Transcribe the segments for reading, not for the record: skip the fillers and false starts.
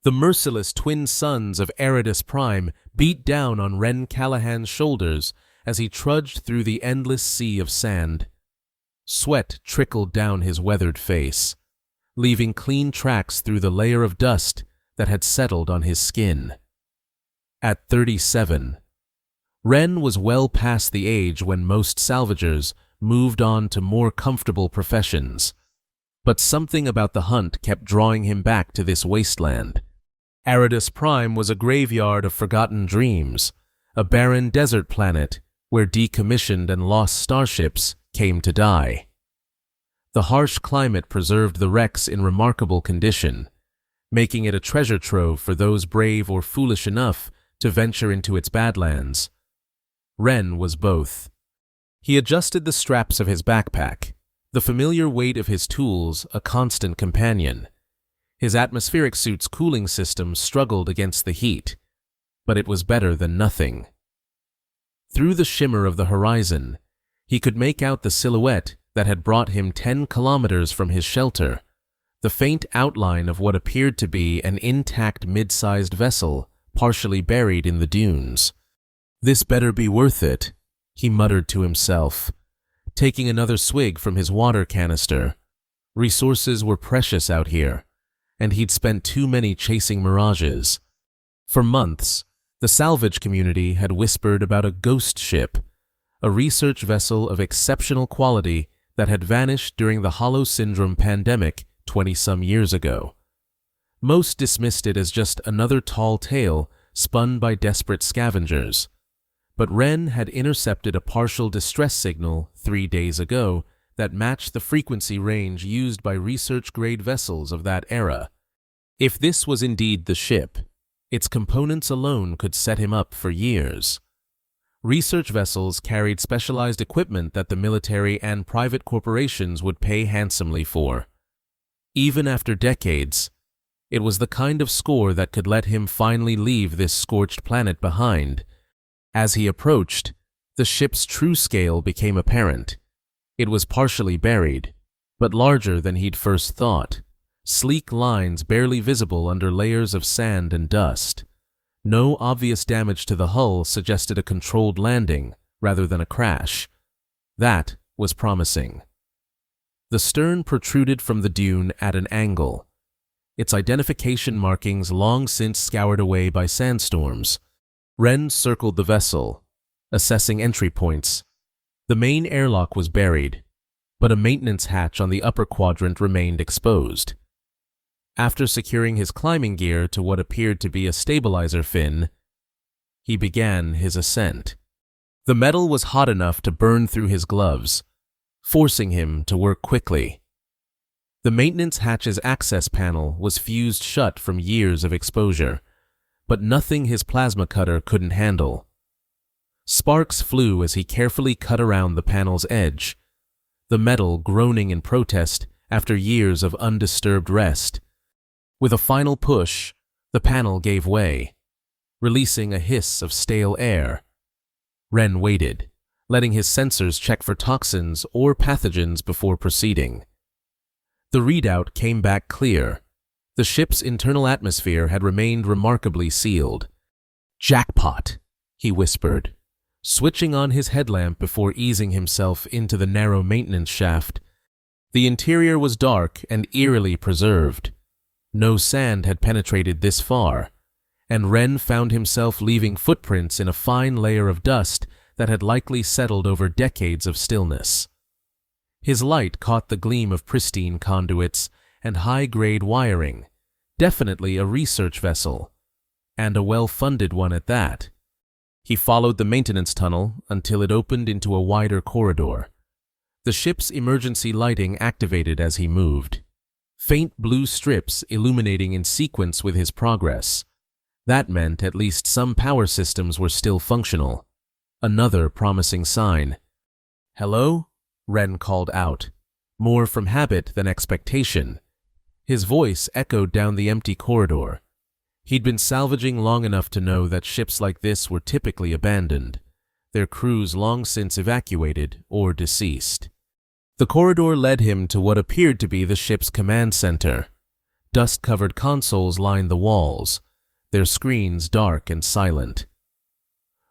The merciless twin suns of Eridus Prime beat down on Ren Callahan's shoulders as he trudged through the endless sea of sand. Sweat trickled down his weathered face, leaving clean tracks through the layer of dust that had settled on his skin. At 37, Ren was well past the age when most salvagers moved on to more comfortable professions. But something about the hunt kept drawing him back to this wasteland. Eridus Prime was a graveyard of forgotten dreams, a barren desert planet where decommissioned and lost starships came to die. The harsh climate preserved the wrecks in remarkable condition, making it a treasure trove for those brave or foolish enough to venture into its badlands. Ren was both. He adjusted the straps of his backpack, the familiar weight of his tools a constant companion. His atmospheric suit's cooling system struggled against the heat, but it was better than nothing. Through the shimmer of the horizon, he could make out the silhouette that had brought him 10 kilometers from his shelter, the faint outline of what appeared to be an intact mid-sized vessel partially buried in the dunes. "This better be worth it," he muttered to himself, taking another swig from his water canister. Resources were precious out here, and he'd spent too many chasing mirages. For months, the salvage community had whispered about a ghost ship, a research vessel of exceptional quality that had vanished during the Hollow Syndrome pandemic 20-some years ago. Most dismissed it as just another tall tale spun by desperate scavengers. But Ren had intercepted a partial distress signal 3 days ago that matched the frequency range used by research-grade vessels of that era. If this was indeed the ship, its components alone could set him up for years. Research vessels carried specialized equipment that the military and private corporations would pay handsomely for. Even after decades, it was the kind of score that could let him finally leave this scorched planet behind. As he approached, the ship's true scale became apparent. It was partially buried, but larger than he'd first thought. Sleek lines barely visible under layers of sand and dust. No obvious damage to the hull suggested a controlled landing rather than a crash. That was promising. The stern protruded from the dune at an angle, its identification markings long since scoured away by sandstorms. Ren circled the vessel, assessing entry points. The main airlock was buried, but a maintenance hatch on the upper quadrant remained exposed. After securing his climbing gear to what appeared to be a stabilizer fin, he began his ascent. The metal was hot enough to burn through his gloves, forcing him to work quickly. The maintenance hatch's access panel was fused shut from years of exposure, but nothing his plasma cutter couldn't handle. Sparks flew as he carefully cut around the panel's edge, the metal groaning in protest after years of undisturbed rest. With a final push, the panel gave way, releasing a hiss of stale air. Ren waited, letting his sensors check for toxins or pathogens before proceeding. The readout came back clear. The ship's internal atmosphere had remained remarkably sealed. "Jackpot," he whispered, switching on his headlamp before easing himself into the narrow maintenance shaft. The interior was dark and eerily preserved. No sand had penetrated this far, and Ren found himself leaving footprints in a fine layer of dust that had likely settled over decades of stillness. His light caught the gleam of pristine conduits and high-grade wiring, definitely a research vessel, and a well-funded one at that. He followed the maintenance tunnel until it opened into a wider corridor. The ship's emergency lighting activated as he moved, faint blue strips illuminating in sequence with his progress. That meant at least some power systems were still functional. Another promising sign. "Hello?" Ren called out, more from habit than expectation. His voice echoed down the empty corridor. He'd been salvaging long enough to know that ships like this were typically abandoned, their crews long since evacuated or deceased. The corridor led him to what appeared to be the ship's command center. Dust-covered consoles lined the walls, their screens dark and silent.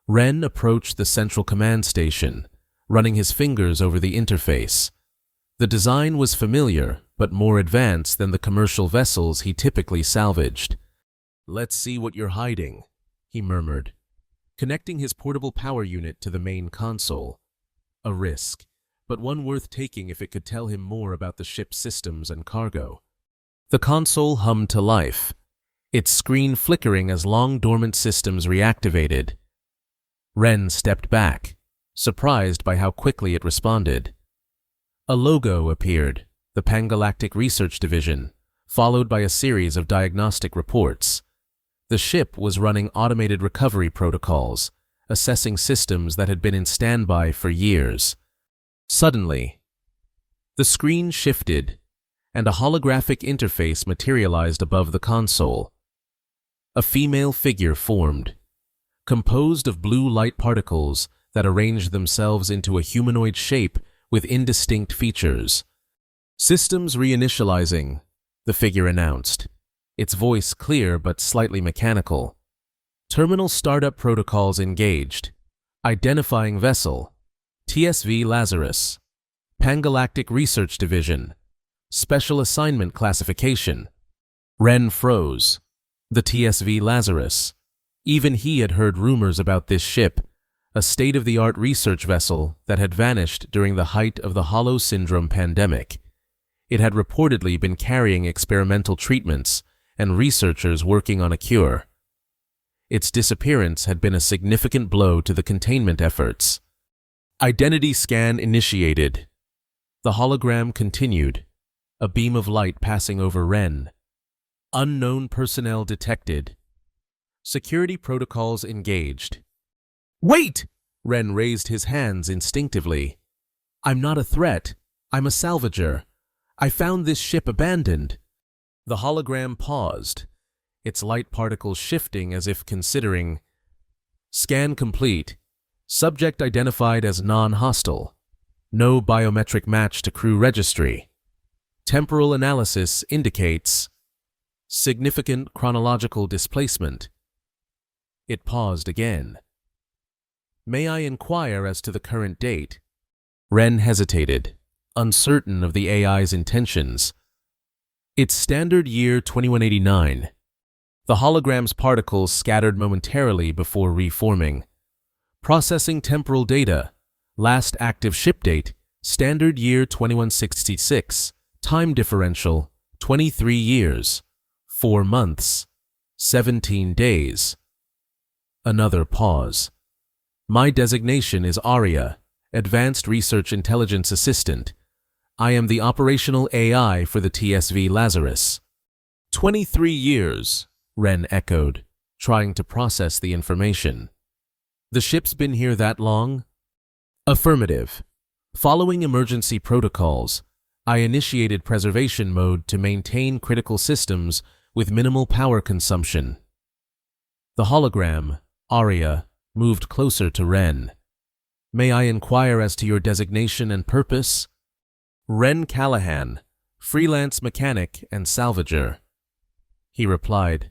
Ren approached the central command station, running his fingers over the interface. The design was familiar, but more advanced than the commercial vessels he typically salvaged. "Let's see what you're hiding," he murmured, connecting his portable power unit to the main console. A risk, but one worth taking if it could tell him more about the ship's systems and cargo. The console hummed to life, its screen flickering as long-dormant systems reactivated. Ren stepped back, surprised by how quickly it responded. A logo appeared, the Pangalactic Research Division, followed by a series of diagnostic reports. The ship was running automated recovery protocols, assessing systems that had been in standby for years. Suddenly, the screen shifted, and a holographic interface materialized above the console. A female figure formed, composed of blue light particles that arranged themselves into a humanoid shape with indistinct features. "Systems reinitializing," the figure announced, its voice clear but slightly mechanical. "Terminal startup protocols engaged. Identifying vessel, TSV Lazarus. Pangalactic Research Division. Special assignment classification." Ren froze. The TSV Lazarus. Even he had heard rumors about this ship, a state-of-the-art research vessel that had vanished during the height of the Hollow Syndrome pandemic. It had reportedly been carrying experimental treatments and researchers working on a cure. Its disappearance had been a significant blow to the containment efforts. "Identity scan initiated." The hologram continued, a beam of light passing over Ren. "Unknown personnel detected. Security protocols engaged." "Wait!" Ren raised his hands instinctively. "I'm not a threat. I'm a salvager. I found this ship abandoned." The hologram paused, its light particles shifting as if considering. "Scan complete. Subject identified as non-hostile. No biometric match to crew registry. Temporal analysis indicates significant chronological displacement." It paused again. "May I inquire as to the current date?" Ren hesitated, uncertain of the AI's intentions. "It's standard year 2189. The hologram's particles scattered momentarily before reforming. "Processing temporal data. Last active ship date, standard year 2166. Time differential, 23 years. 4 months. 17 days. Another pause. "My designation is Arya, Advanced Research Intelligence Assistant. I am the operational AI for the TSV Lazarus." 23 years, Ren echoed, trying to process the information. "The ship's been here that long?" "Affirmative. Following emergency protocols, I initiated preservation mode to maintain critical systems with minimal power consumption." The hologram, Arya, moved closer to Ren. "May I inquire as to your designation and purpose?" "Ren Callahan, freelance mechanic and salvager," he replied,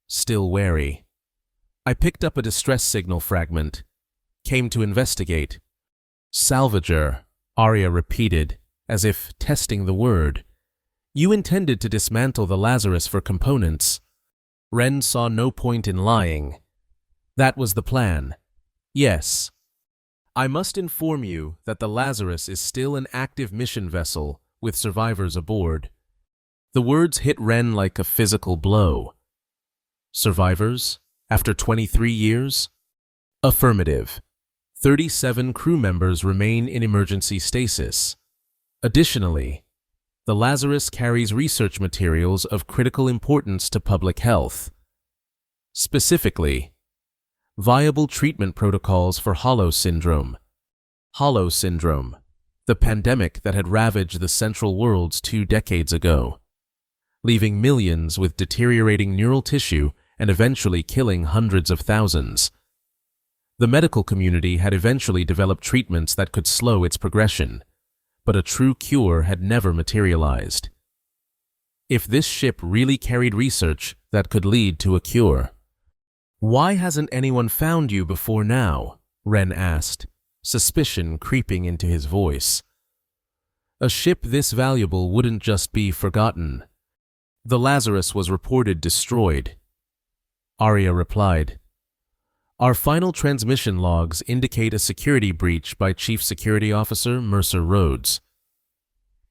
still wary. "I picked up a distress signal fragment. Came to investigate." "Salvager," Arya repeated, as if testing the word. "You intended to dismantle the Lazarus for components." Ren saw no point in lying. "That was the plan. Yes. I must inform you that the Lazarus is still an active mission vessel with survivors aboard." The words hit Ren like a physical blow. "Survivors? After 23 years?" "Affirmative. 37 crew members remain in emergency stasis. Additionally, the Lazarus carries research materials of critical importance to public health. Specifically, viable treatment protocols for Hollow Syndrome. Hollow Syndrome, the pandemic that had ravaged the Central Worlds 2 decades ago, leaving millions with deteriorating neural tissue and eventually killing hundreds of thousands. The medical community had eventually developed treatments that could slow its progression, but a true cure had never materialized. if this ship really carried research that could lead to a cure. "Why hasn't anyone found you before now?" Ren asked, suspicion creeping into his voice. A ship this valuable wouldn't just be forgotten. The Lazarus was reported destroyed. Arya replied, "Our final transmission logs indicate a security breach by Chief Security Officer Mercer Rhodes.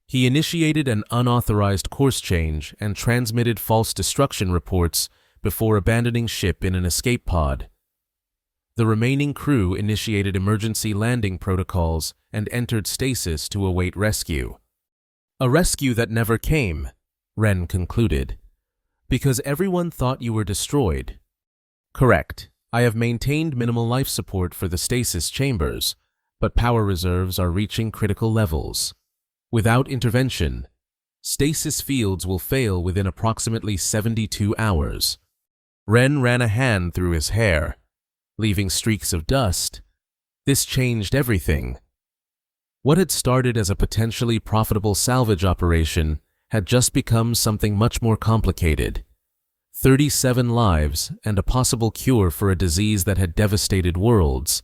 He initiated an unauthorized course change and transmitted false destruction reports before abandoning ship in an escape pod. The remaining crew initiated emergency landing protocols and entered stasis to await rescue. A rescue that never came," Ren concluded, "because everyone thought you were destroyed." "Correct. I have maintained minimal life support for the stasis chambers, but power reserves are reaching critical levels. Without intervention, stasis fields will fail within approximately 72 hours. Ren ran a hand through his hair, leaving streaks of dust. This changed everything. What had started as a potentially profitable salvage operation had just become something much more complicated. 37 lives and a possible cure for a disease that had devastated worlds.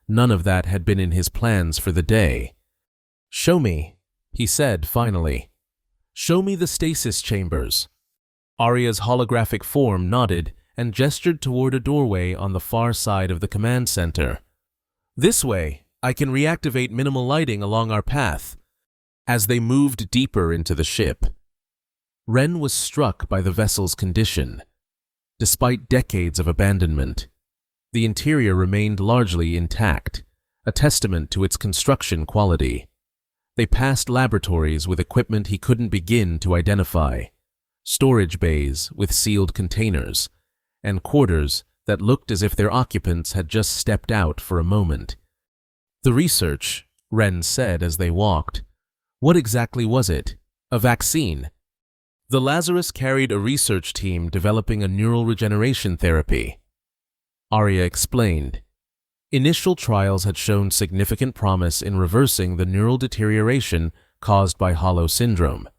None of that had been in his plans for the day. "Show me," he said finally. "Show me the stasis chambers." Arya's holographic form nodded and gestured toward a doorway on the far side of the command center. "This way, I can reactivate minimal lighting along our path." As they moved deeper into the ship, Ren was struck by the vessel's condition. Despite decades of abandonment, the interior remained largely intact, a testament to its construction quality. They passed laboratories with equipment he couldn't begin to identify, storage bays with sealed containers, and quarters that looked as if their occupants had just stepped out for a moment. "The research," Ren said as they walked. "What exactly was it? A vaccine?" "The Lazarus carried a research team developing a neural regeneration therapy," Arya explained. Initial trials had shown significant promise in reversing the neural deterioration caused by Hollow syndrome.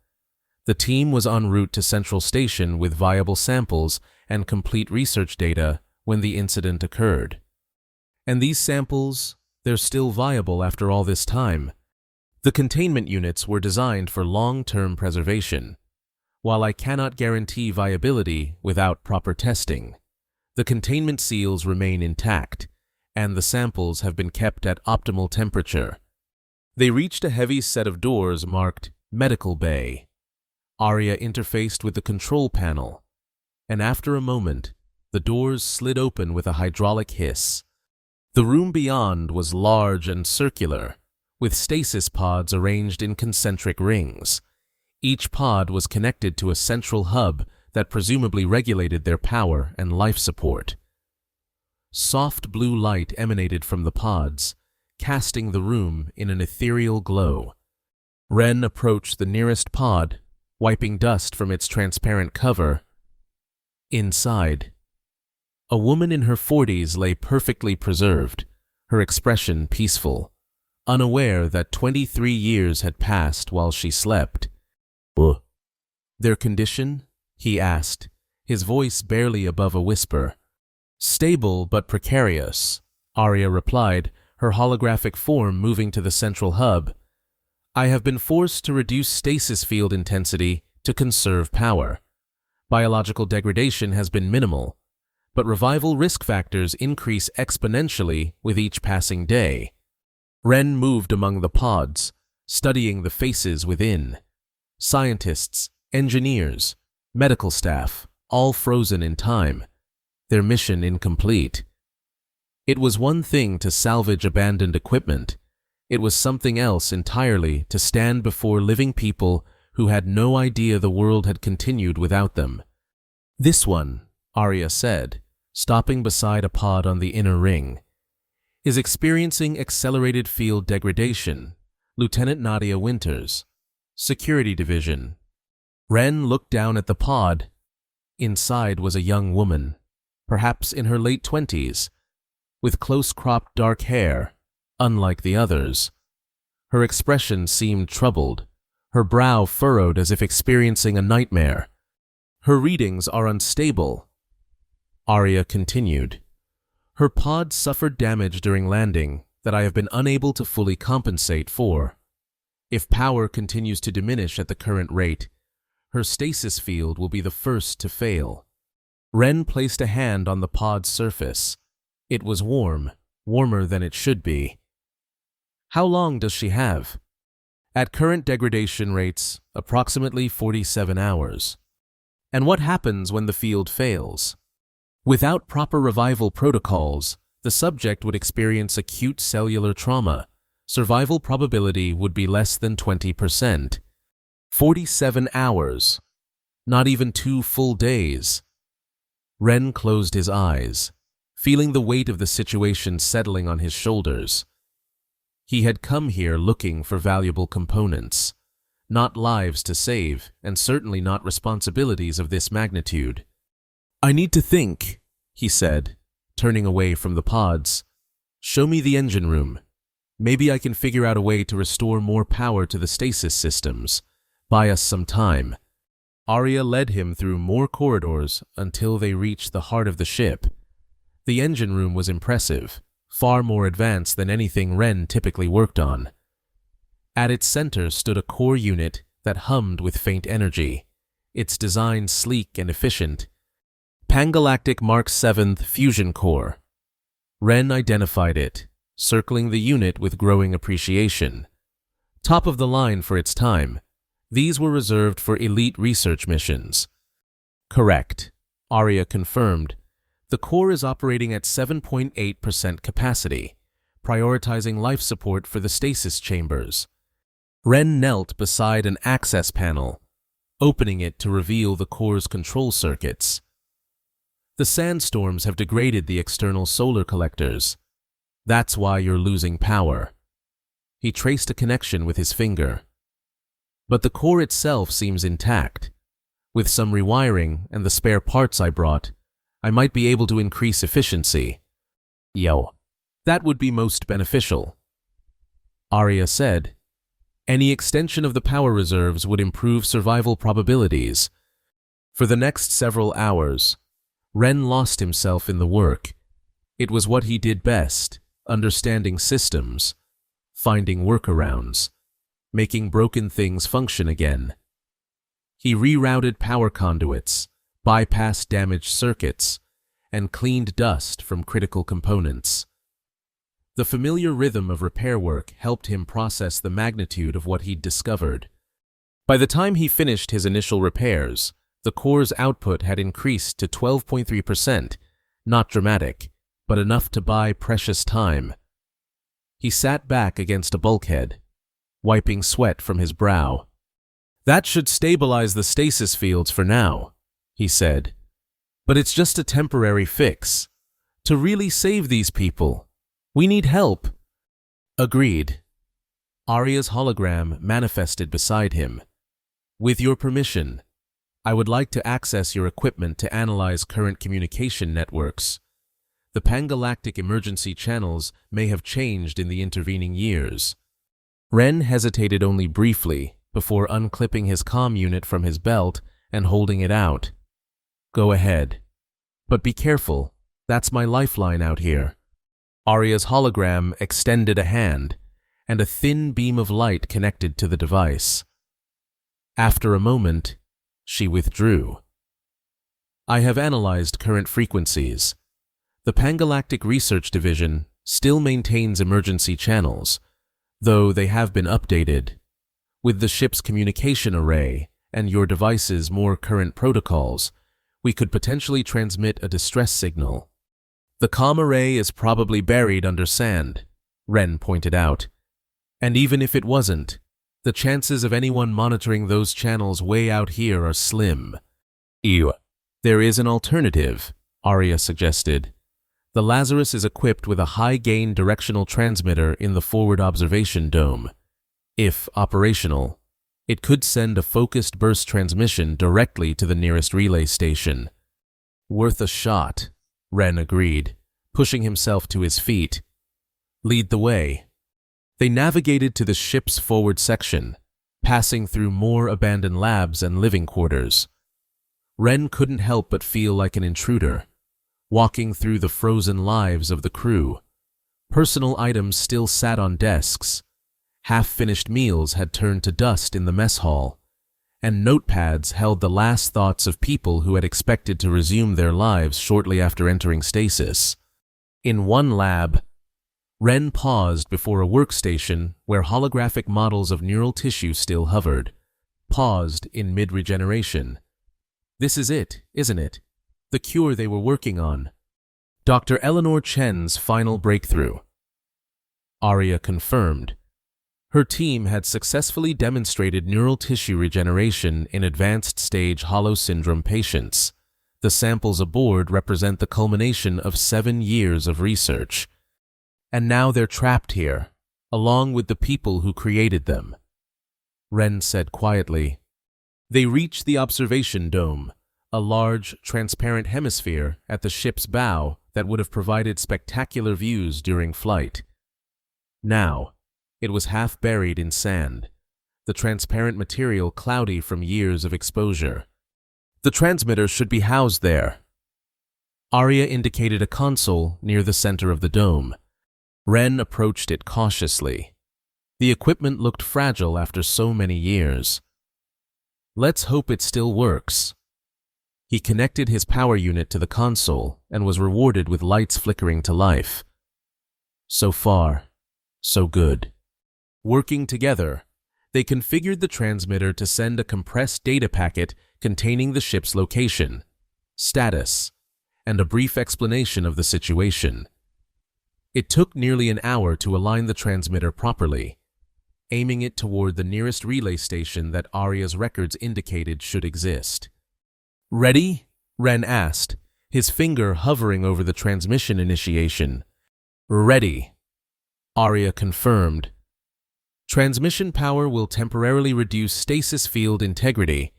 The team was en route to Central Station with viable samples and complete research data when the incident occurred. "And these samples, they're still viable after all this time. The containment units were designed for long-term preservation. While I cannot guarantee viability without proper testing, the containment seals remain intact, and the samples have been kept at optimal temperature." They reached a heavy set of doors marked Medical Bay. Arya interfaced with the control panel, and after a moment, the doors slid open with a hydraulic hiss. The room beyond was large and circular, with stasis pods arranged in concentric rings. Each pod was connected to a central hub that presumably regulated their power and life support. Soft blue light emanated from the pods, casting the room in an ethereal glow. Ren approached the nearest pod, wiping dust from its transparent cover. Inside, a woman in her 40s lay perfectly preserved, her expression peaceful, unaware that 23 years had passed while she slept. "Their condition?" he asked, his voice barely above a whisper. "Stable but precarious," Arya replied, her holographic form moving to the central hub. "I have been forced to reduce stasis field intensity to conserve power. Biological degradation has been minimal, but revival risk factors increase exponentially with each passing day." Ren moved among the pods, studying the faces within. Scientists, engineers, medical staff, all frozen in time, their mission incomplete. It was one thing to salvage abandoned equipment. It was something else entirely to stand before living people who had no idea the world had continued without them. "This one," Arya said, stopping beside a pod on the inner ring, "is experiencing accelerated field degradation. Lieutenant Nadia Winters, Security Division." Ren looked down at the pod. Inside was a young woman, perhaps in her late 20s, with close-cropped dark hair, unlike the others. Her expression seemed troubled, her brow furrowed as if experiencing a nightmare. Her readings are unstable. Arya continued. Her pod suffered damage during landing that I have been unable to fully compensate for. If power continues to diminish at the current rate, her stasis field will be the first to fail. Ren placed a hand on the pod's surface. It was warm, warmer than it should be. How long does she have? At current degradation rates, approximately 47 hours. And what happens when the field fails? Without proper revival protocols, the subject would experience acute cellular trauma. Survival probability would be less than 20%. 47 hours. Not even 2 full days. Ren closed his eyes, feeling the weight of the situation settling on his shoulders. He had come here looking for valuable components, not lives to save, and certainly not responsibilities of this magnitude. I need to think, he said, turning away from the pods. Show me the engine room. Maybe I can figure out a way to restore more power to the stasis systems. Buy us some time. Arya led him through more corridors until they reached the heart of the ship. The engine room was impressive, far more advanced than anything Ren typically worked on. At its center stood a core unit that hummed with faint energy, its design sleek and efficient. Pangalactic Mark VII Fusion Core. Ren identified it, circling the unit with growing appreciation. Top of the line for its time, these were reserved for elite research missions. Correct, Arya confirmed. The core is operating at 7.8% capacity, prioritizing life support for the stasis chambers. Ren knelt beside an access panel, opening it to reveal the core's control circuits. The sandstorms have degraded the external solar collectors. That's why you're losing power. He traced a connection with his finger. But the core itself seems intact. With some rewiring and the spare parts I brought, I might be able to increase efficiency. That would be most beneficial. Arya said. Any extension of the power reserves would improve survival probabilities. For the next several hours, Ren lost himself in the work. It was what he did best, understanding systems, finding workarounds, making broken things function again. He rerouted power conduits, bypassed damaged circuits, and cleaned dust from critical components. The familiar rhythm of repair work helped him process the magnitude of what he'd discovered. By the time he finished his initial repairs, the core's output had increased to 12.3%, not dramatic, but enough to buy precious time. He sat back against a bulkhead, wiping sweat from his brow. That should stabilize the stasis fields for now, he said. But it's just a temporary fix. To really save these people, we need help. Agreed. Arya's hologram manifested beside him. With your permission, I would like to access your equipment to analyze current communication networks. The pangalactic emergency channels may have changed in the intervening years. Ren hesitated only briefly before unclipping his comm unit from his belt and holding it out. Go ahead. But be careful, that's my lifeline out here. Arya's hologram extended a hand, and a thin beam of light connected to the device. After a moment, she withdrew. I have analyzed current frequencies. The Pangalactic Research Division still maintains emergency channels, though they have been updated. With the ship's communication array and your device's more current protocols, we could potentially transmit a distress signal. The comm array is probably buried under sand, Ren pointed out. And even if it wasn't, the chances of anyone monitoring those channels way out here are slim. There is an alternative, Arya suggested. The Lazarus is equipped with a high-gain directional transmitter in the forward observation dome. If operational, it could send a focused burst transmission directly to the nearest relay station. Worth a shot, Ren agreed, pushing himself to his feet. Lead the way. They navigated to the ship's forward section, passing through more abandoned labs and living quarters. Ren couldn't help but feel like an intruder, walking through the frozen lives of the crew. Personal items still sat on desks. Half-finished meals had turned to dust in the mess hall, and notepads held the last thoughts of people who had expected to resume their lives shortly after entering stasis. In one lab, Ren paused before a workstation where holographic models of neural tissue still hovered. Paused in mid-regeneration. This is it, isn't it? The cure they were working on. Dr. Eleanor Chen's final breakthrough. Arya confirmed. Her team had successfully demonstrated neural tissue regeneration in advanced-stage Hollow syndrome patients. The samples aboard represent the culmination of 7 years of research. And now they're trapped here, along with the people who created them. Ren said quietly. They reached the observation dome, a large, transparent hemisphere at the ship's bow that would have provided spectacular views during flight. Now, it was half buried in sand, the transparent material cloudy from years of exposure. The transmitter should be housed there. Arya indicated a console near the center of the dome. Ren approached it cautiously. The equipment looked fragile after so many years. Let's hope it still works. He connected his power unit to the console and was rewarded with lights flickering to life. So far, so good. Working together, they configured the transmitter to send a compressed data packet containing the ship's location, status, and a brief explanation of the situation. It took nearly an hour to align the transmitter properly, aiming it toward the nearest relay station that Arya's records indicated should exist. Ready? Ren asked, his finger hovering over the transmission initiation. Ready, Arya confirmed. Transmission power will temporarily reduce stasis field integrity,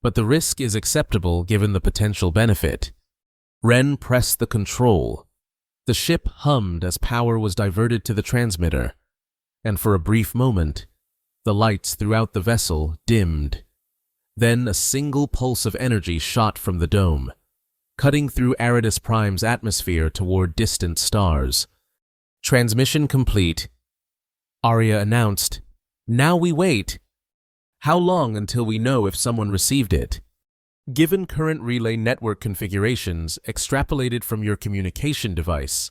but the risk is acceptable given the potential benefit. Ren pressed the control. The ship hummed as power was diverted to the transmitter, and for a brief moment, the lights throughout the vessel dimmed. Then a single pulse of energy shot from the dome, cutting through Aridus Prime's atmosphere toward distant stars. Transmission complete, Arya announced. Now we wait. How long until we know if someone received it? Given current relay network configurations extrapolated from your communication device,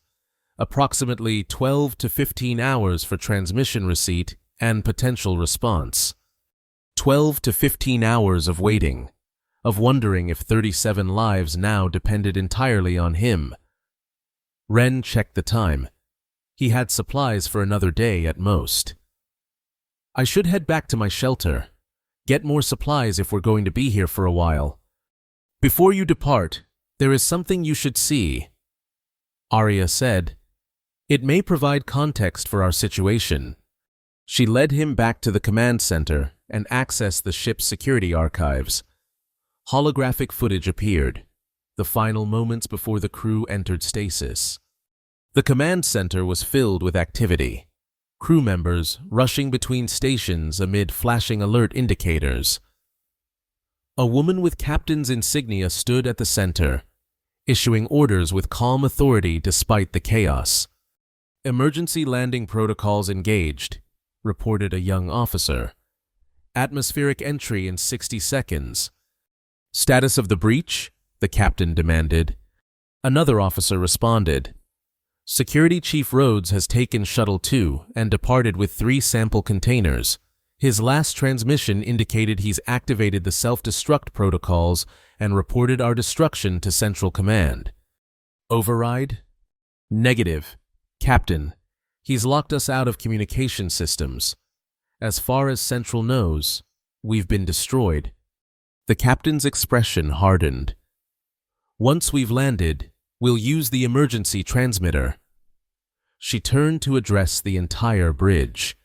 approximately 12 to 15 hours for transmission receipt and potential response. 12 to 15 hours of waiting, of wondering if 37 lives now depended entirely on him. Ren checked the time. He had supplies for another day at most. I should head back to my shelter. Get more supplies if we're going to be here for a while. Before you depart, there is something you should see, Arya said. It may provide context for our situation. She led him back to the command center and accessed the ship's security archives. Holographic footage appeared, the final moments before the crew entered stasis. The command center was filled with activity, crew members rushing between stations amid flashing alert indicators. A woman with captain's insignia stood at the center, issuing orders with calm authority despite the chaos. Emergency landing protocols engaged, reported a young officer. Atmospheric entry in 60 seconds. Status of the breach? The captain demanded. Another officer responded. Security Chief Rhodes has taken Shuttle 2 and departed with 3 sample containers. His last transmission indicated he's activated the self-destruct protocols and reported our destruction to Central Command. Override? Negative. Captain, he's locked us out of communication systems. As far as Central knows, we've been destroyed. The captain's expression hardened. Once we've landed, we'll use the emergency transmitter. She turned to address the entire bridge.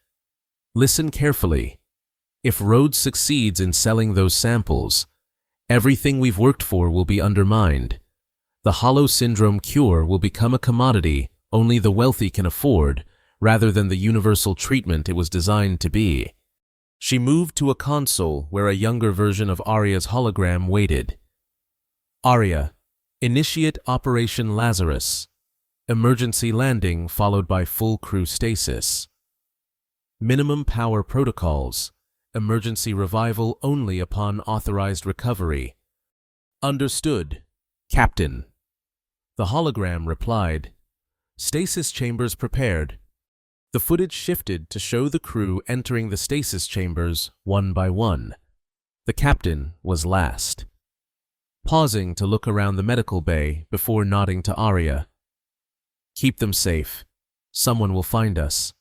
Listen carefully. If Rhodes succeeds in selling those samples, everything we've worked for will be undermined. The Hollow syndrome cure will become a commodity only the wealthy can afford, rather than the universal treatment it was designed to be. She moved to a console where a younger version of Arya's hologram waited. Arya, initiate Operation Lazarus. Emergency landing followed by full crew stasis. Minimum power protocols. Emergency revival only upon authorized recovery. Understood, Captain. The hologram replied. Stasis chambers prepared. The footage shifted to show the crew entering the stasis chambers one by one. The captain was last. Pausing to look around the medical bay before nodding to Arya. Keep them safe. Someone will find us.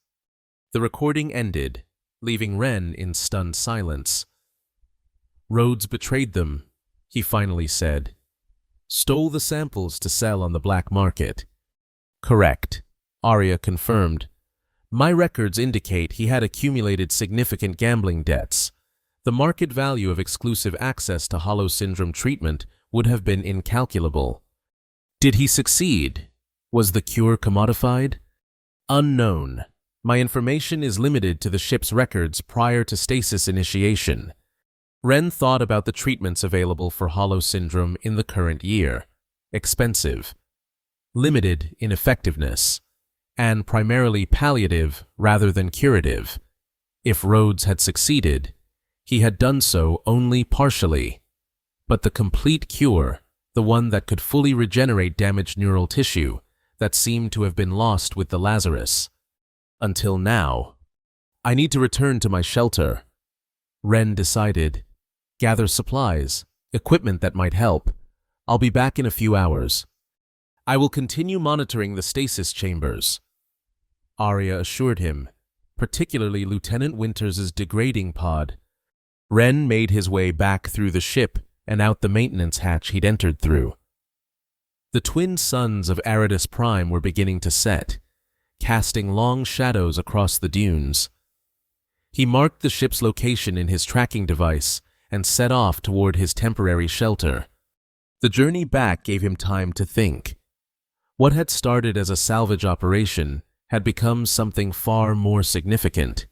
The recording ended, leaving Ren in stunned silence. Rhodes betrayed them, he finally said. Stole the samples to sell on the black market. Correct, Arya confirmed. My records indicate he had accumulated significant gambling debts. The market value of exclusive access to Hollow Syndrome treatment would have been incalculable. Did he succeed? Was the cure commodified? Unknown. My information is limited to the ship's records prior to stasis initiation. Ren thought about the treatments available for Hollow Syndrome in the current year. Expensive. Limited in effectiveness. And primarily palliative rather than curative. If Rhodes had succeeded, he had done so only partially. But the complete cure, the one that could fully regenerate damaged neural tissue, that seemed to have been lost with the Lazarus. Until now. I need to return to my shelter. Ren decided. Gather supplies, equipment that might help. I'll be back in a few hours. I will continue monitoring the stasis chambers. Arya assured him, particularly Lieutenant Winters' degrading pod. Ren made his way back through the ship and out the maintenance hatch he'd entered through. The twin suns of Aridus Prime were beginning to set, casting long shadows across the dunes. He marked the ship's location in his tracking device and set off toward his temporary shelter. The journey back gave him time to think. What had started as a salvage operation had become something far more significant.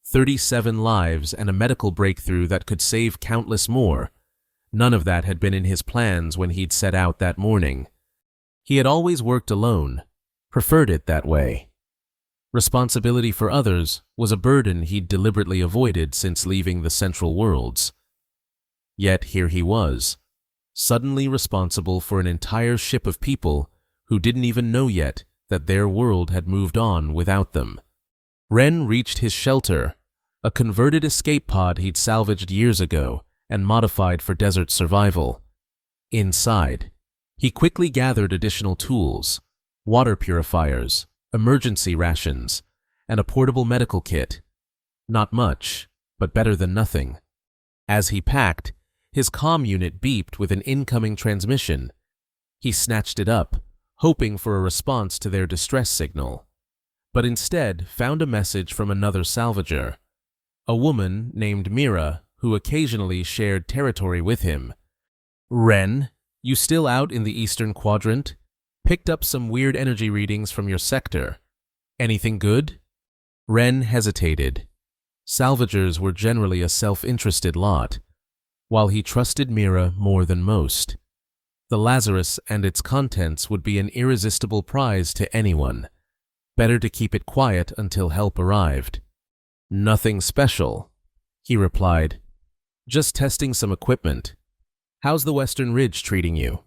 37 lives and a medical breakthrough that could save countless more. None of that had been in his plans when he'd set out that morning. He had always worked alone, preferred it that way. Responsibility for others was a burden he'd deliberately avoided since leaving the Central Worlds. Yet here he was, suddenly responsible for an entire ship of people who didn't even know yet that their world had moved on without them. Ren reached his shelter, a converted escape pod he'd salvaged years ago and modified for desert survival. Inside, he quickly gathered additional tools, water purifiers, emergency rations, and a portable medical kit. Not much, but better than nothing. As he packed, his comm unit beeped with an incoming transmission. He snatched it up, hoping for a response to their distress signal, but instead found a message from another salvager, a woman named Mira who occasionally shared territory with him. Ren, you still out in the Eastern Quadrant? Picked up some weird energy readings from your sector. Anything good? Ren hesitated. Salvagers were generally a self-interested lot, while he trusted Mira more than most. The Lazarus and its contents would be an irresistible prize to anyone. Better to keep it quiet until help arrived. Nothing special, he replied. Just testing some equipment. How's the Western Ridge treating you?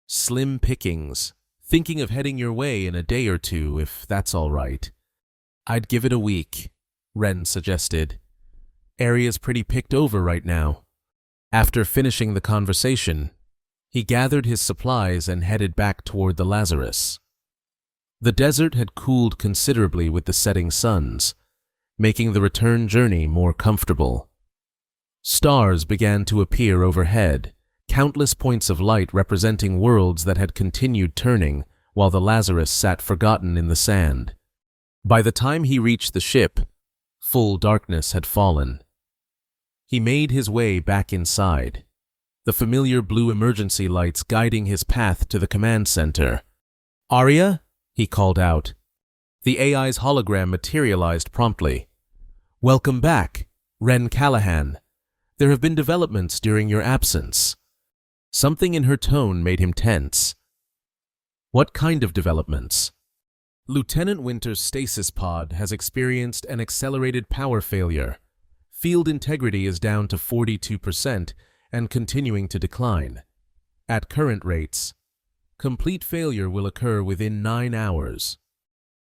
Slim pickings. Thinking of heading your way in a day or two, if that's all right. I'd give it a week, Ren suggested. Area's pretty picked over right now. After finishing the conversation, he gathered his supplies and headed back toward the Lazarus. The desert had cooled considerably with the setting suns, making the return journey more comfortable. Stars began to appear overhead, countless points of light representing worlds that had continued turning while the Lazarus sat forgotten in the sand. By the time he reached the ship, full darkness had fallen. He made his way back inside, the familiar blue emergency lights guiding his path to the command center. Arya? He called out. The AI's hologram materialized promptly. Welcome back, Ren Callahan, there have been developments during your absence. Something in her tone made him tense. What kind of developments? Lieutenant Winter's stasis pod has experienced an accelerated power failure. Field integrity is down to 42% and continuing to decline. At current rates, complete failure will occur within 9 hours.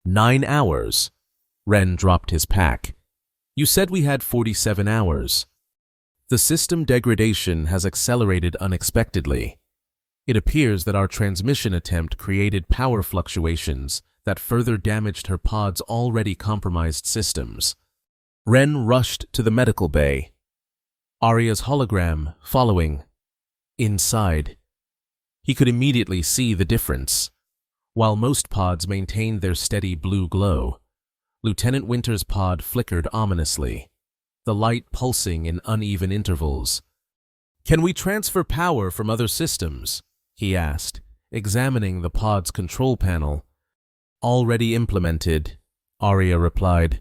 9 hours? Ren dropped his pack. You said we had 47 hours. The system degradation has accelerated unexpectedly. It appears that our transmission attempt created power fluctuations that further damaged her pod's already compromised systems. Ren rushed to the medical bay. Arya's hologram following. Inside, he could immediately see the difference. While most pods maintained their steady blue glow, Lieutenant Winter's pod flickered ominously, the light pulsing in uneven intervals. "Can we transfer power from other systems?" he asked, examining the pod's control panel. "Already implemented," Arya replied.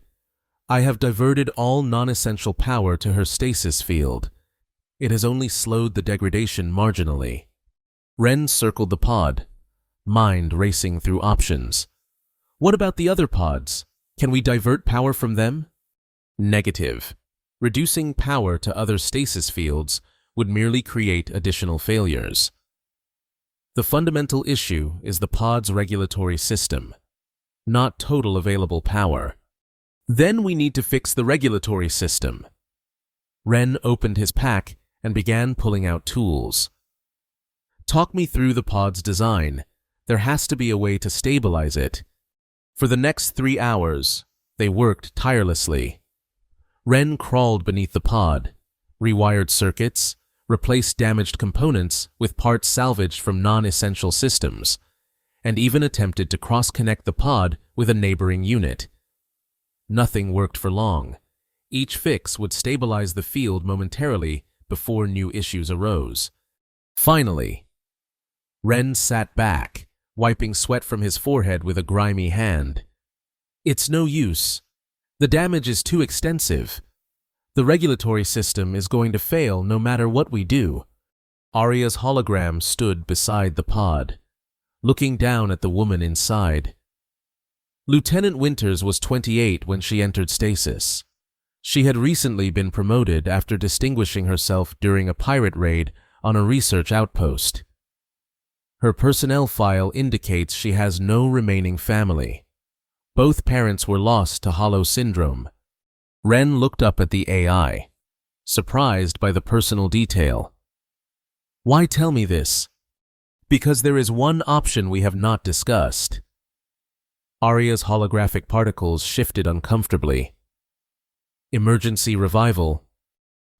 "I have diverted all non-essential power to her stasis field. It has only slowed the degradation marginally." Ren circled the pod, mind racing through options. "What about the other pods? Can we divert power from them?" Negative. Reducing power to other stasis fields would merely create additional failures. The fundamental issue is the pod's regulatory system, not total available power. Then we need to fix the regulatory system. Ren opened his pack and began pulling out tools. "Talk me through the pod's design. There has to be a way to stabilize it." For the next 3 hours, they worked tirelessly. Ren crawled beneath the pod, rewired circuits, replaced damaged components with parts salvaged from non-essential systems, and even attempted to cross-connect the pod with a neighboring unit. Nothing worked for long. Each fix would stabilize the field momentarily before new issues arose. Finally, Ren sat back, wiping sweat from his forehead with a grimy hand. "It's no use. The damage is too extensive. The regulatory system is going to fail no matter what we do." Arya's hologram stood beside the pod, looking down at the woman inside. Lieutenant Winters was 28 when she entered stasis. She had recently been promoted after distinguishing herself during a pirate raid on a research outpost. Her personnel file indicates she has no remaining family. Both parents were lost to Hollow Syndrome. Ren looked up at the AI, surprised by the personal detail. "Why tell me this?" "Because there is one option we have not discussed." Arya's holographic particles shifted uncomfortably. "Emergency revival."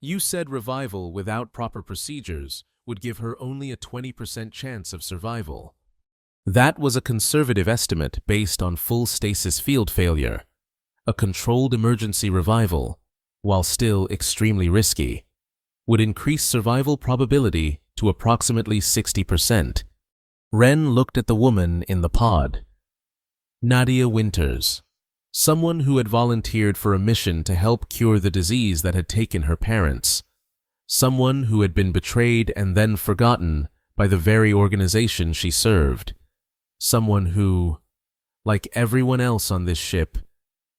"You said revival without proper procedures would give her only a 20% chance of survival." That was a conservative estimate based on full stasis field failure. A controlled emergency revival, while still extremely risky, would increase survival probability to approximately 60%. Ren looked at the woman in the pod. Nadia Winters, someone who had volunteered for a mission to help cure the disease that had taken her parents. Someone who had been betrayed and then forgotten by the very organization she served. Someone who, like everyone else on this ship,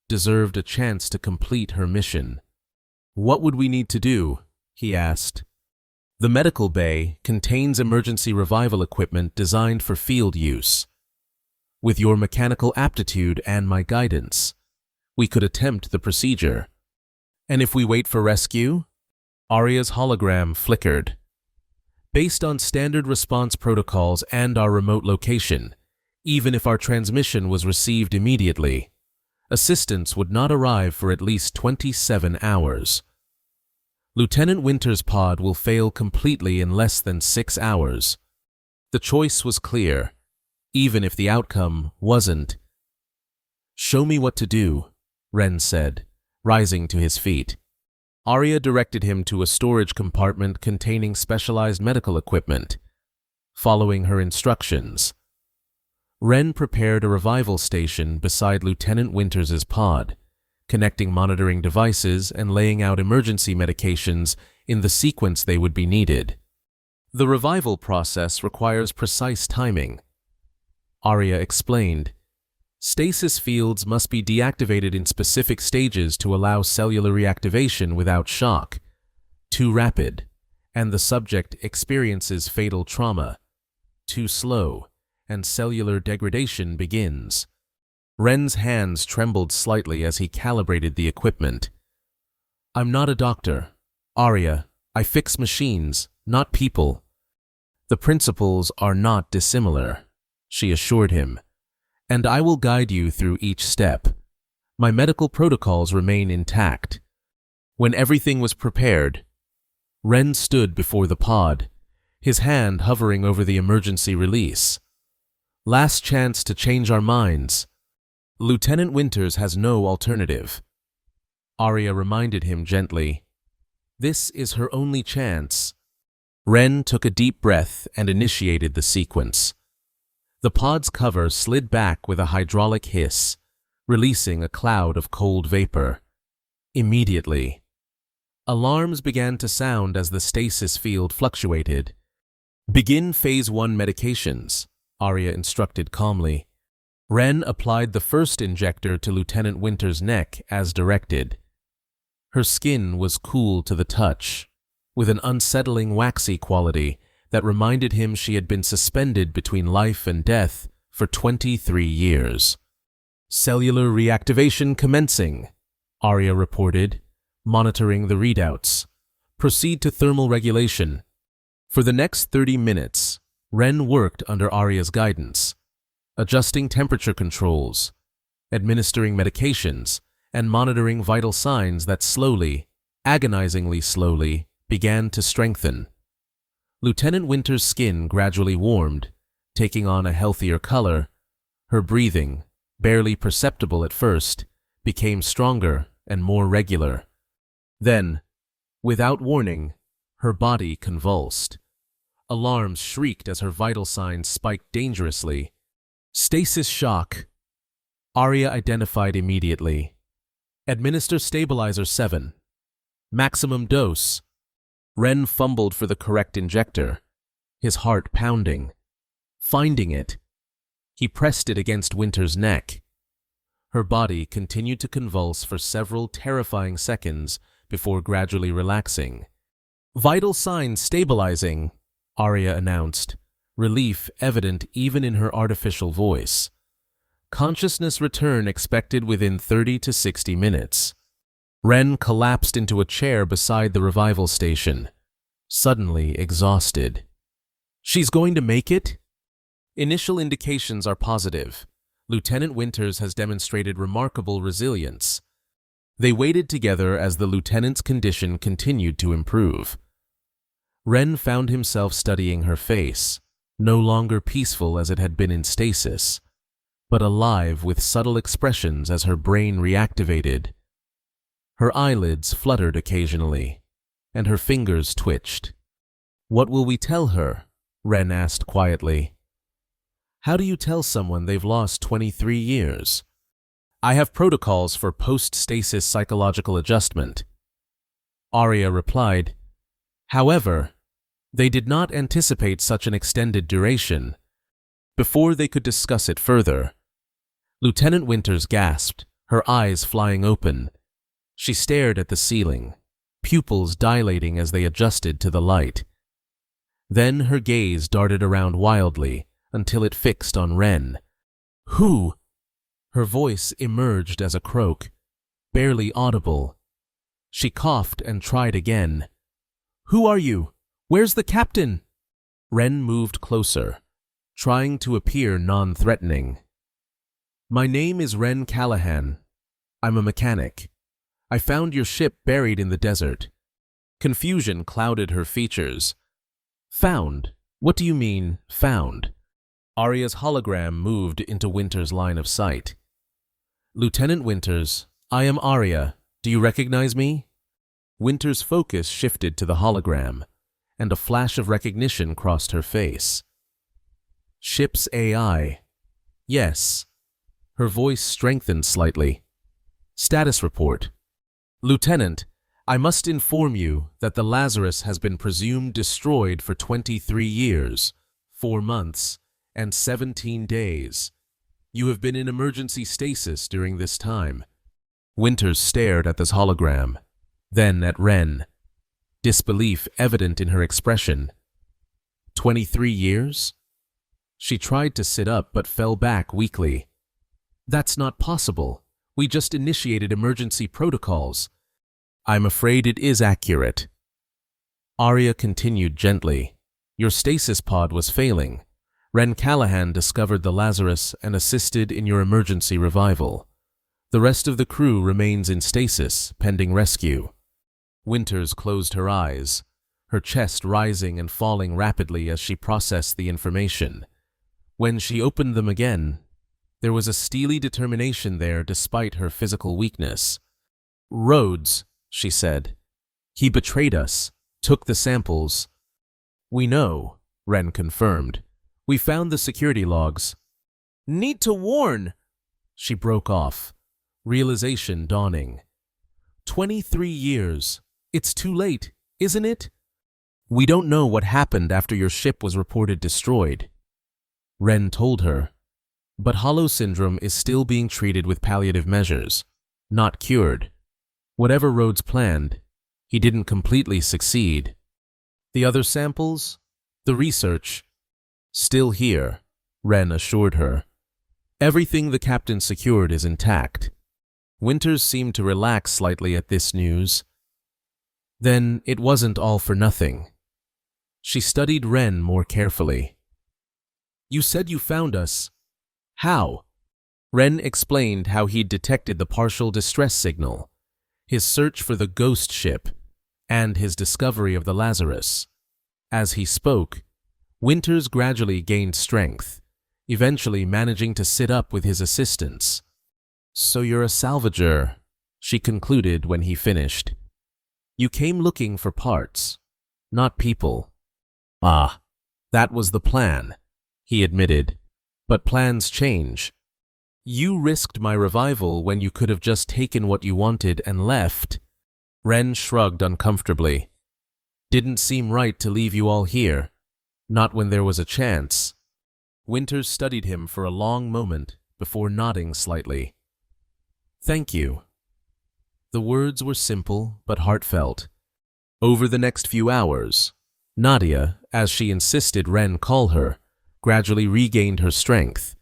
deserved a chance to complete her mission. "What would we need to do?" he asked. "The medical bay contains emergency revival equipment designed for field use. With your mechanical aptitude and my guidance, we could attempt the procedure." "And if we wait for rescue?" Arya's hologram flickered. "Based on standard response protocols and our remote location, even if our transmission was received immediately, assistance would not arrive for at least 27 hours. Lieutenant Winter's pod will fail completely in less than 6 hours. The choice was clear, even if the outcome wasn't. "Show me what to do," Ren said, rising to his feet. Arya directed him to a storage compartment containing specialized medical equipment. Following her instructions, Ren prepared a revival station beside Lieutenant Winters' pod, connecting monitoring devices and laying out emergency medications in the sequence they would be needed. The revival process requires precise timing. Arya explained. Stasis fields must be deactivated in specific stages to allow cellular reactivation without shock. Too rapid, and the subject experiences fatal trauma. Too slow, and cellular degradation begins. Ren's hands trembled slightly as he calibrated the equipment. I'm not a doctor. Arya, I fix machines, not people. The principles are not dissimilar, she assured him, and I will guide you through each step. My medical protocols remain intact. When everything was prepared, Ren stood before the pod, his hand hovering over the emergency release. Last chance to change our minds. Lieutenant Winters has no alternative. Arya reminded him gently. This is her only chance. Ren took a deep breath and initiated the sequence. The pod's cover slid back with a hydraulic hiss, releasing a cloud of cold vapor. Immediately, alarms began to sound as the stasis field fluctuated. Begin Phase 1 medications, Arya instructed calmly. Ren applied the first injector to Lieutenant Winters' neck as directed. Her skin was cool to the touch, with an unsettling waxy quality that reminded him she had been suspended between life and death for 23 years. Cellular reactivation commencing, Arya reported, monitoring the readouts. Proceed to thermal regulation. For the next 30 minutes, Ren worked under Arya's guidance, adjusting temperature controls, administering medications, and monitoring vital signs that slowly, agonizingly slowly, began to strengthen. Lieutenant Winters' skin gradually warmed, taking on a healthier color. Her breathing, barely perceptible at first, became stronger and more regular. Then, without warning, her body convulsed. Alarms shrieked as her vital signs spiked dangerously. Stasis shock. Arya identified immediately. Administer stabilizer 7. Maximum dose. Ren fumbled for the correct injector, his heart pounding. Finding it, he pressed it against Winters' neck. Her body continued to convulse for several terrifying seconds before gradually relaxing. Vital signs stabilizing, Arya announced, relief evident even in her artificial voice. Consciousness return expected within 30 to 60 minutes. Ren collapsed into a chair beside the revival station, suddenly exhausted. She's going to make it? Initial indications are positive. Lieutenant Winters has demonstrated remarkable resilience. They waited together as the lieutenant's condition continued to improve. Ren found himself studying her face, no longer peaceful as it had been in stasis, but alive with subtle expressions as her brain reactivated. Her eyelids fluttered occasionally, and her fingers twitched. What will we tell her? Ren asked quietly. How do you tell someone they've lost 23 years? I have protocols for post-stasis psychological adjustment. Arya replied. However, they did not anticipate such an extended duration. Before they could discuss it further, Lieutenant Winters gasped, her eyes flying open. She stared at the ceiling, pupils dilating as they adjusted to the light. Then her gaze darted around wildly until it fixed on Ren. Who? Her voice emerged as a croak, barely audible. She coughed and tried again. Who are you? Where's the captain? Ren moved closer, trying to appear non-threatening. My name is Ren Callahan. I'm a mechanic. I found your ship buried in the desert. Confusion clouded her features. Found? What do you mean, found? Arya's hologram moved into Winters' line of sight. Lieutenant Winters, I am Arya. Do you recognize me? Winters' focus shifted to the hologram, and a flash of recognition crossed her face. Ship's AI. Yes. Her voice strengthened slightly. Status report. Lieutenant, I must inform you that the Lazarus has been presumed destroyed for 23 years, 4 months, and 17 days. You have been in emergency stasis during this time. Winters stared at this hologram, then at Wren, disbelief evident in her expression. 23 years? She tried to sit up but fell back weakly. That's not possible. We just initiated emergency protocols. I'm afraid it is accurate. Arya continued gently. Your stasis pod was failing. Wren Callahan discovered the Lazarus and assisted in your emergency revival. The rest of the crew remains in stasis, pending rescue. Winters closed her eyes, her chest rising and falling rapidly as she processed the information. When she opened them again, there was a steely determination there despite her physical weakness. Rhodes, she said. He betrayed us, took the samples. We know, Wren confirmed. We found the security logs. Need to warn, she broke off, realization dawning. 23 years. It's too late, isn't it? We don't know what happened after your ship was reported destroyed. Wren told her. But Hollow syndrome is still being treated with palliative measures, not cured. Whatever Rhodes planned, he didn't completely succeed. The other samples? The research? Still here, Wren assured her. Everything the captain secured is intact. Winters seemed to relax slightly at this news. Then it wasn't all for nothing. She studied Wren more carefully. You said you found us. How? Wren explained how he'd detected the partial distress signal, his search for the ghost ship, and his discovery of the Lazarus. As he spoke, Winters gradually gained strength, eventually managing to sit up with his assistance. So you're a salvager, she concluded when he finished. You came looking for parts, not people. Ah, that was the plan, he admitted. But plans change. You risked my revival when you could have just taken what you wanted and left. Wren shrugged uncomfortably. Didn't seem right to leave you all here, not when there was a chance. Winters studied him for a long moment before nodding slightly. Thank you. The words were simple but heartfelt. Over the next few hours, Nadia, as she insisted Wren call her, gradually regained her strength.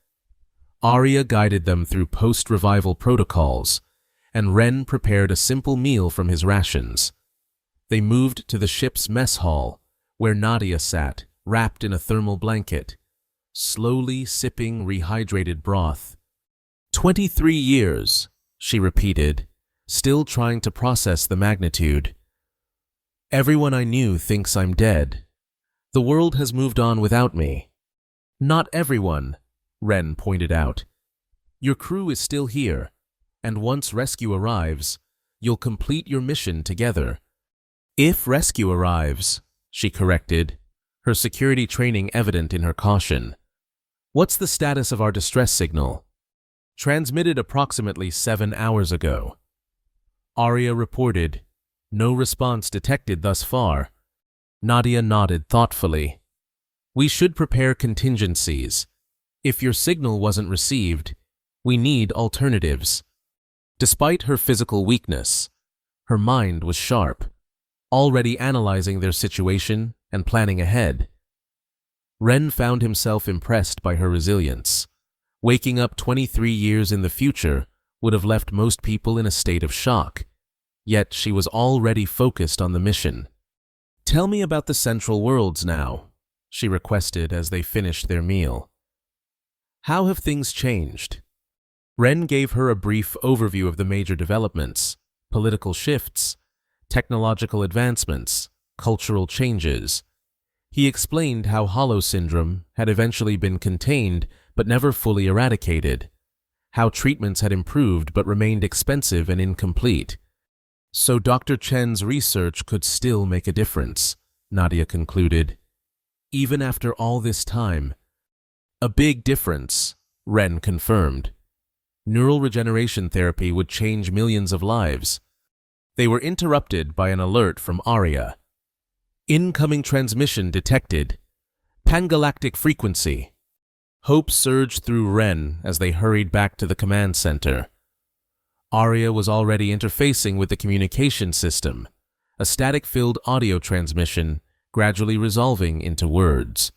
Arya guided them through post-revival protocols, and Wren prepared a simple meal from his rations. They moved to the ship's mess hall, where Nadia sat, wrapped in a thermal blanket, slowly sipping rehydrated broth. 23 years, she repeated, still trying to process the magnitude. Everyone I knew thinks I'm dead. The world has moved on without me. Not everyone, Wren pointed out. Your crew is still here, and once rescue arrives, you'll complete your mission together. If rescue arrives, she corrected, her security training evident in her caution. What's the status of our distress signal? Transmitted approximately 7 hours ago. Arya reported, no response detected thus far. Nadia nodded thoughtfully. We should prepare contingencies. If your signal wasn't received, we need alternatives. Despite her physical weakness, her mind was sharp, already analyzing their situation and planning ahead. Wren found himself impressed by her resilience. Waking up 23 years in the future would have left most people in a state of shock, yet she was already focused on the mission. Tell me about the Central Worlds now, she requested as they finished their meal. How have things changed? Wren gave her a brief overview of the major developments, political shifts, technological advancements, cultural changes. He explained how Hollow syndrome had eventually been contained but never fully eradicated, how treatments had improved but remained expensive and incomplete. So Dr. Chen's research could still make a difference, Nadia concluded. Even after all this time. A big difference, Wren confirmed. Neural regeneration therapy would change millions of lives. They were interrupted by an alert from Arya. Incoming transmission detected. Pangalactic frequency. Hope surged through Ren as they hurried back to the command center. Arya was already interfacing with the communication system, a static-filled audio transmission gradually resolving into words.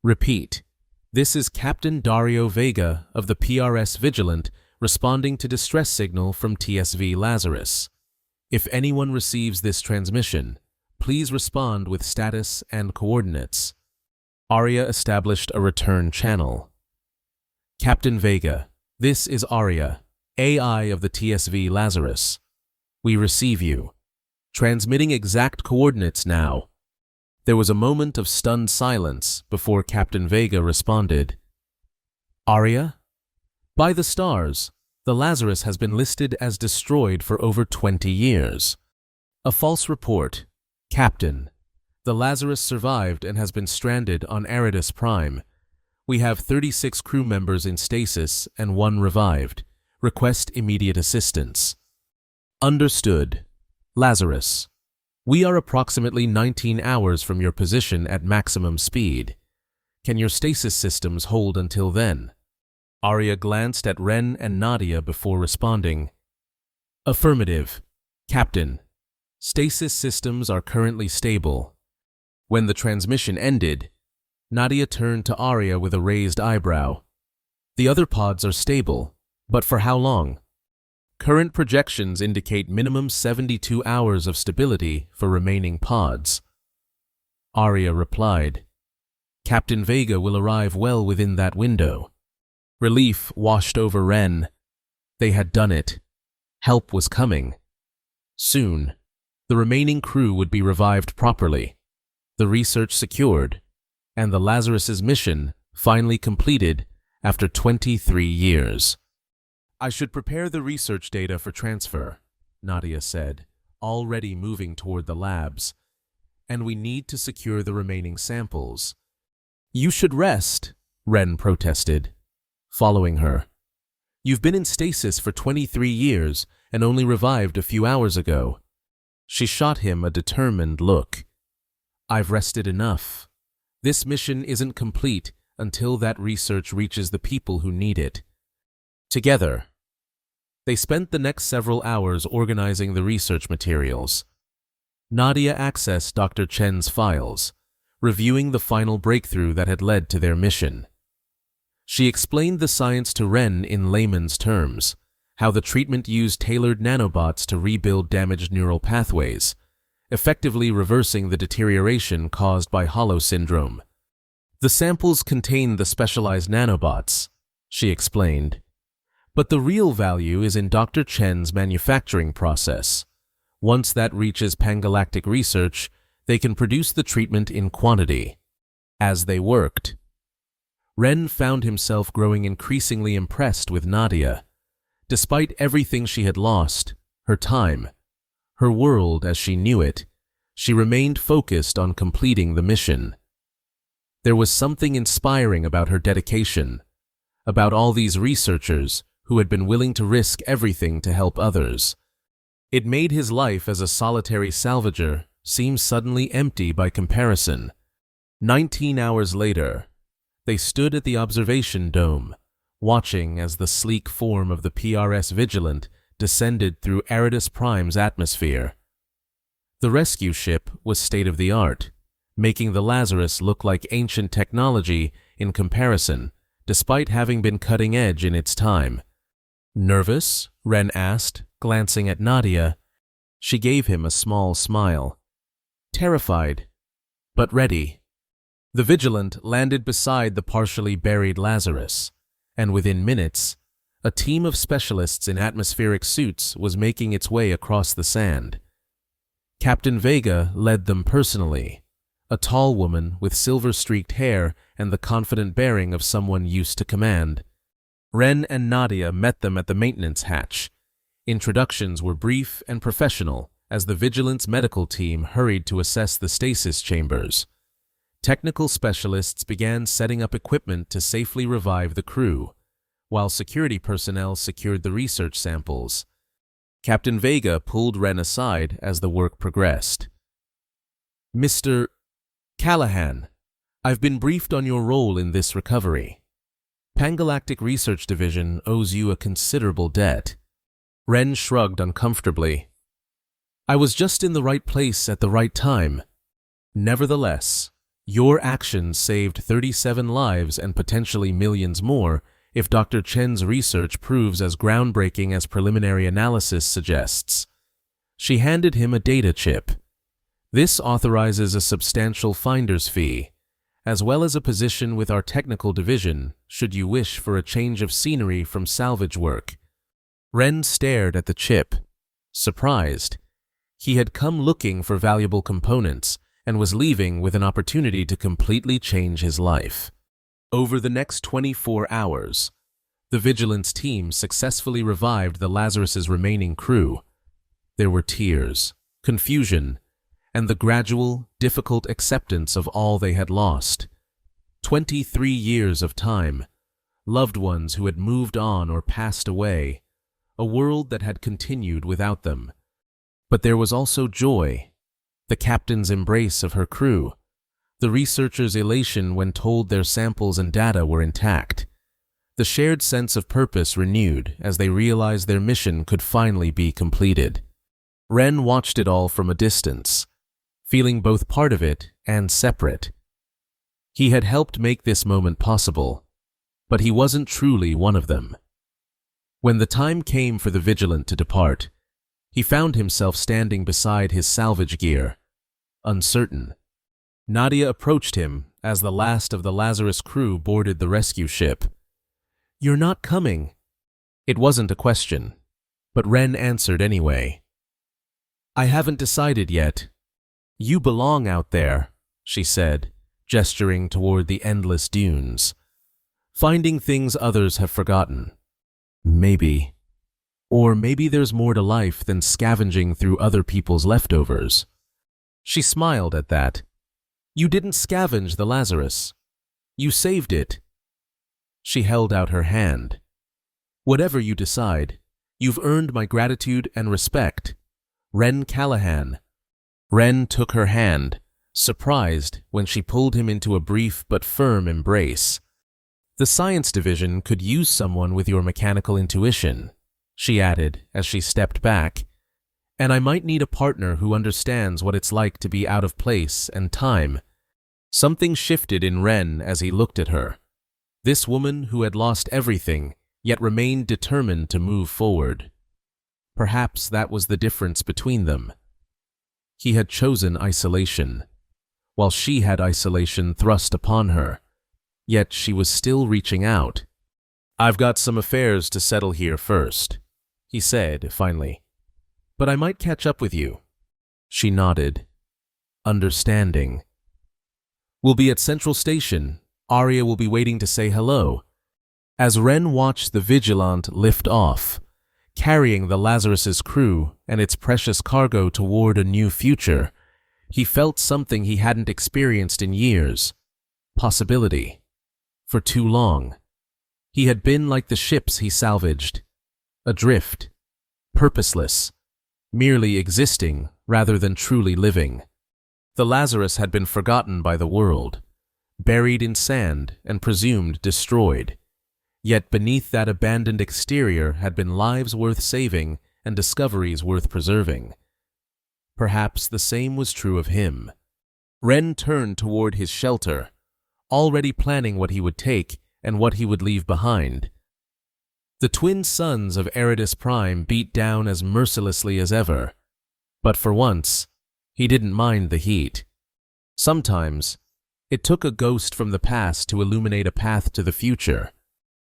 Repeat. This is Captain Dario Vega of the PRS Vigilant responding to distress signal from TSV Lazarus. If anyone receives this transmission, please respond with status and coordinates. Arya established a return channel. Captain Vega, this is Arya, AI of the TSV Lazarus. We receive you. Transmitting exact coordinates now. There was a moment of stunned silence before Captain Vega responded. Arya? By the stars, the Lazarus has been listed as destroyed for over 20 years. A false report. Captain. The Lazarus survived and has been stranded on Eridus Prime. We have 36 crew members in stasis and 1 revived. Request immediate assistance. Understood. Lazarus. We are approximately 19 hours from your position at maximum speed. Can your stasis systems hold until then? Arya glanced at Ren and Nadia before responding. Affirmative. Captain. Stasis systems are currently stable. When the transmission ended, Nadia turned to Arya with a raised eyebrow. The other pods are stable, but for how long? Current projections indicate minimum 72 hours of stability for remaining pods. Arya replied. Captain Vega will arrive well within that window. Relief washed over Ren. They had done it. Help was coming. Soon, the remaining crew would be revived properly, the research secured, and the Lazarus's mission finally completed after 23 years. I should prepare the research data for transfer, Nadia said, already moving toward the labs. And we need to secure the remaining samples. You should rest, Ren protested, following her. You've been in stasis for 23 years and only revived a few hours ago. She shot him a determined look. I've rested enough. This mission isn't complete until that research reaches the people who need it. Together, they spent the next several hours organizing the research materials. Nadia accessed Dr. Chen's files, reviewing the final breakthrough that had led to their mission. She explained the science to Ren in layman's terms, how the treatment used tailored nanobots to rebuild damaged neural pathways, effectively reversing the deterioration caused by Hollow syndrome. The samples contain the specialized nanobots, she explained. But the real value is in Dr. Chen's manufacturing process. Once that reaches pangalactic research, they can produce the treatment in quantity. As they worked, Ren found himself growing increasingly impressed with Nadia. Despite everything she had lost, her time, her world as she knew it, she remained focused on completing the mission. There was something inspiring about her dedication, about all these researchers who had been willing to risk everything to help others. It made his life as a solitary salvager seem suddenly empty by comparison. 19 hours later, they stood at the observation dome, watching as the sleek form of the PRS Vigilant descended through Eridus Prime's atmosphere. The rescue ship was state-of-the-art, making the Lazarus look like ancient technology in comparison, despite having been cutting-edge in its time. Nervous? Ren asked, glancing at Nadia. She gave him a small smile. Terrified, but ready. The Vigilant landed beside the partially buried Lazarus, and within minutes, a team of specialists in atmospheric suits was making its way across the sand. Captain Vega led them personally, a tall woman with silver-streaked hair and the confident bearing of someone used to command. Ren and Nadia met them at the maintenance hatch. Introductions were brief and professional as the Vigilant's medical team hurried to assess the stasis chambers. Technical specialists began setting up equipment to safely revive the crew, while security personnel secured the research samples. Captain Vega pulled Wren aside as the work progressed. "Mr. Callahan, I've been briefed on your role in this recovery. Pangalactic Research Division owes you a considerable debt." Wren shrugged uncomfortably. "I was just in the right place at the right time. Nevertheless, your actions saved 37 lives and potentially millions more if Dr. Chen's research proves as groundbreaking as preliminary analysis suggests." She handed him a data chip. "This authorizes a substantial finder's fee, as well as a position with our technical division, should you wish for a change of scenery from salvage work." Wren stared at the chip, surprised. He had come looking for valuable components and was leaving with an opportunity to completely change his life. Over the next 24 hours, the Vigilance team successfully revived the Lazarus's remaining crew. There were tears, confusion, and the gradual, difficult acceptance of all they had lost. 23 years of time, loved ones who had moved on or passed away, a world that had continued without them. But there was also joy, the captain's embrace of her crew, the researchers' elation when told their samples and data were intact, the shared sense of purpose renewed as they realized their mission could finally be completed. Wren watched it all from a distance, feeling both part of it and separate. He had helped make this moment possible, but he wasn't truly one of them. When the time came for the Vigilant to depart, he found himself standing beside his salvage gear, uncertain. Nadia approached him as the last of the Lazarus crew boarded the rescue ship. "You're not coming." It wasn't a question, but Wren answered anyway. "I haven't decided yet. You belong out there," she said, gesturing toward the endless dunes. "Finding things others have forgotten. Maybe. Or maybe there's more to life than scavenging through other people's leftovers." She smiled at that. "You didn't scavenge the Lazarus. You saved it." She held out her hand. "Whatever you decide, you've earned my gratitude and respect. Wren Callahan." Wren took her hand, surprised when she pulled him into a brief but firm embrace. "The science division could use someone with your mechanical intuition," she added as she stepped back, "and I might need a partner who understands what it's like to be out of place and time." Something shifted in Wren as he looked at her. This woman who had lost everything, yet remained determined to move forward. Perhaps that was the difference between them. He had chosen isolation, while she had isolation thrust upon her. Yet she was still reaching out. "I've got some affairs to settle here first," he said finally. "But I might catch up with you." She nodded, understanding. "We'll be at Central Station. Arya will be waiting to say hello." As Wren watched the Vigilant lift off, carrying the Lazarus's crew and its precious cargo toward a new future, he felt something he hadn't experienced in years. Possibility. For too long. He had been like the ships he salvaged. Adrift. Purposeless. Merely existing rather than truly living. The Lazarus had been forgotten by the world, buried in sand and presumed destroyed. Yet beneath that abandoned exterior had been lives worth saving and discoveries worth preserving. Perhaps the same was true of him. Wren turned toward his shelter, already planning what he would take and what he would leave behind. The twin suns of Eridus Prime beat down as mercilessly as ever, but for once, he didn't mind the heat. Sometimes, it took a ghost from the past to illuminate a path to the future.